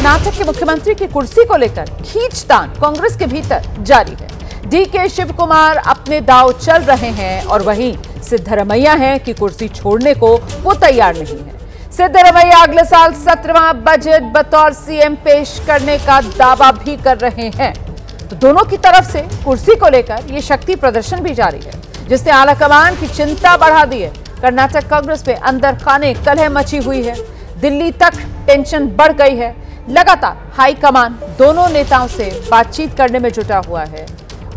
कर्नाटक के मुख्यमंत्री की कुर्सी को लेकर खींचतान कांग्रेस के भीतर जारी है। डीके शिव कुमार अपने दांव चल रहे हैं और वहीं सिद्धरमैया हैं कि कुर्सी छोड़ने को वो तैयार नहीं है। सिद्धरमैया अगले साल 17वां बजट बतौर सीएम पेश करने का दावा भी कर रहे हैं। तो दोनों की तरफ से कुर्सी को लेकर ये शक्ति प्रदर्शन भी जारी है, जिसने आलाकमान की चिंता बढ़ा दी है। कर्नाटक कांग्रेस में अंदर खाने कलह मची हुई है, दिल्ली तक टेंशन बढ़ गई है। लगातार हाईकमान दोनों नेताओं से बातचीत करने में जुटा हुआ है।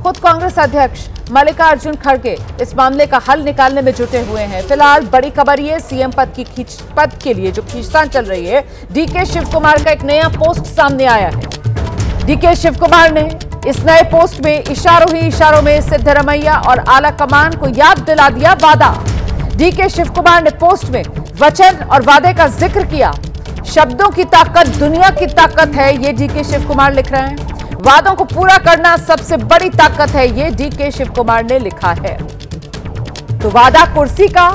खुद कांग्रेस अध्यक्ष मल्लिकार्जुन खड़गे इस मामले का हल निकालने में जुटे हुए हैं। फिलहाल बड़ी खबर ये सीएम पद के लिए जो खींचतान चल रही है, डीके शिव कुमार का एक नया पोस्ट सामने आया है। डीके शिव कुमार ने इस नए पोस्ट में इशारों ही इशारों में सिद्धरमैया और आलाकमान को याद दिला दिया वादा। डीके शिव कुमार ने पोस्ट में वचन और वादे का जिक्र किया। शब्दों की ताकत दुनिया की ताकत है, ये डीके शिव कुमार लिख रहे हैं। वादों को पूरा करना सबसे बड़ी ताकत है, ये डीके शिव कुमार ने लिखा है। तो वादा कुर्सी का,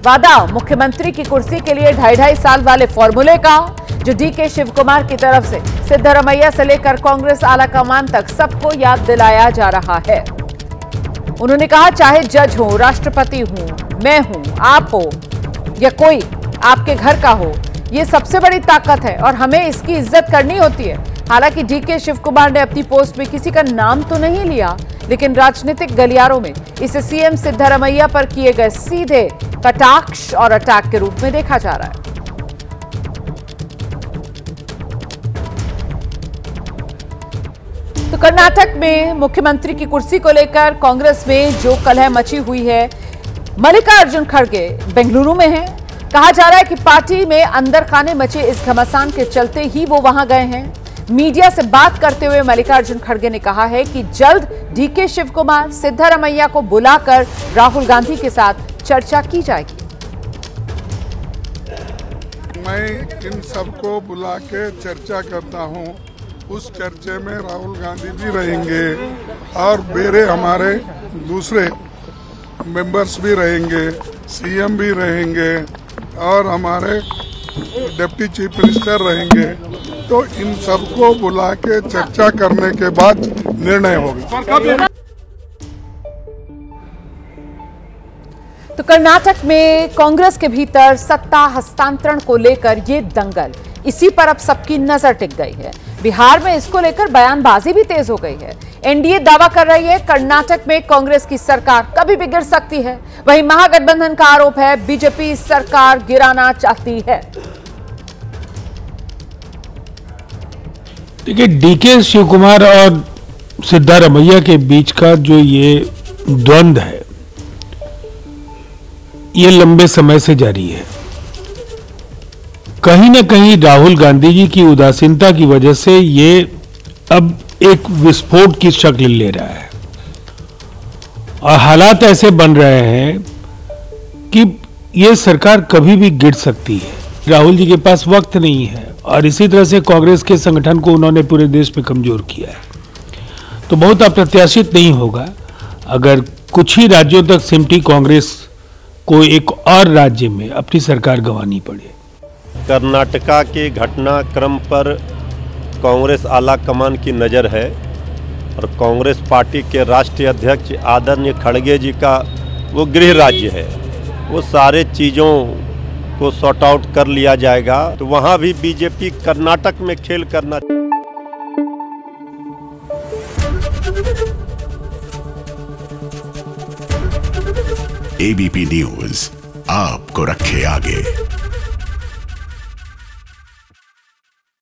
वादा मुख्यमंत्री की कुर्सी के लिए 2.5 साल वाले फॉर्मूले का, जो डीके शिव कुमार की तरफ से सिद्धरमैया से लेकर कांग्रेस आलाकमान तक सबको याद दिलाया जा रहा है। उन्होंने कहा, चाहे जज हो, राष्ट्रपति हूं, मैं हूं, आप हो या कोई आपके घर का हो, ये सबसे बड़ी ताकत है और हमें इसकी इज्जत करनी होती है। हालांकि डीके शिव कुमार ने अपनी पोस्ट में किसी का नाम तो नहीं लिया, लेकिन राजनीतिक गलियारों में इसे सीएम सिद्धरमैया पर किए गए सीधे कटाक्ष और अटैक के रूप में देखा जा रहा है। तो कर्नाटक में मुख्यमंत्री की कुर्सी को लेकर कांग्रेस में जो कलह मची हुई है, मल्लिकार्जुन खड़गे बेंगलुरु में हैं। कहा जा रहा है कि पार्टी में अंदर खाने मचे इस घमासान के चलते ही वो वहां गए हैं। मीडिया से बात करते हुए मल्लिकार्जुन खड़गे ने कहा है कि जल्द डीके शिव कुमार, सिद्धरमैया को बुलाकर राहुल गांधी के साथ चर्चा की जाएगी। मैं इन सबको बुला के चर्चा करता हूं। उस चर्चे में राहुल गांधी भी रहेंगे और मेरे हमारे दूसरे मेंबर्स भी रहेंगे, सीएम भी रहेंगे और हमारे डिप्टी चीफ मिनिस्टर रहेंगे। तो इन सबको बुला के चर्चा करने के बाद निर्णय होगा। तो कर्नाटक में कांग्रेस के भीतर सत्ता हस्तांतरण को लेकर ये दंगल, इसी पर अब सबकी नजर टिक गई है। बिहार में इसको लेकर बयानबाजी भी तेज हो गई है। एनडीए दावा कर रही है कर्नाटक में कांग्रेस की सरकार कभी भी गिर सकती है। वहीं महागठबंधन का आरोप है बीजेपी सरकार गिराना चाहती है। देखिए, डीके शिव कुमार और सिद्धरमैया के बीच का जो ये द्वंद्व है, ये लंबे समय से जारी है। कहीं ना कहीं राहुल गांधी जी की उदासीनता की वजह से ये अब एक विस्फोट की शक्ल ले रहा है और हालात ऐसे बन रहे हैं कि ये सरकार कभी भी गिर सकती है। राहुल जी के पास वक्त नहीं है और इसी तरह से कांग्रेस के संगठन को उन्होंने पूरे देश में कमजोर किया है। तो बहुत अप्रत्याशित नहीं होगा अगर कुछ ही राज्यों तक सिमटी कांग्रेस को एक और राज्य में अपनी सरकार गंवानी पड़े। कर्नाटका के घटनाक्रम पर कांग्रेस आला कमान की नज़र है और कांग्रेस पार्टी के राष्ट्रीय अध्यक्ष आदरणीय खड़गे जी का वो गृह राज्य है, वो सारे चीज़ों को सॉर्ट आउट कर लिया जाएगा। तो वहाँ भी बीजेपी कर्नाटक में खेल करना। एबीपी न्यूज़ आपको रखे आगे।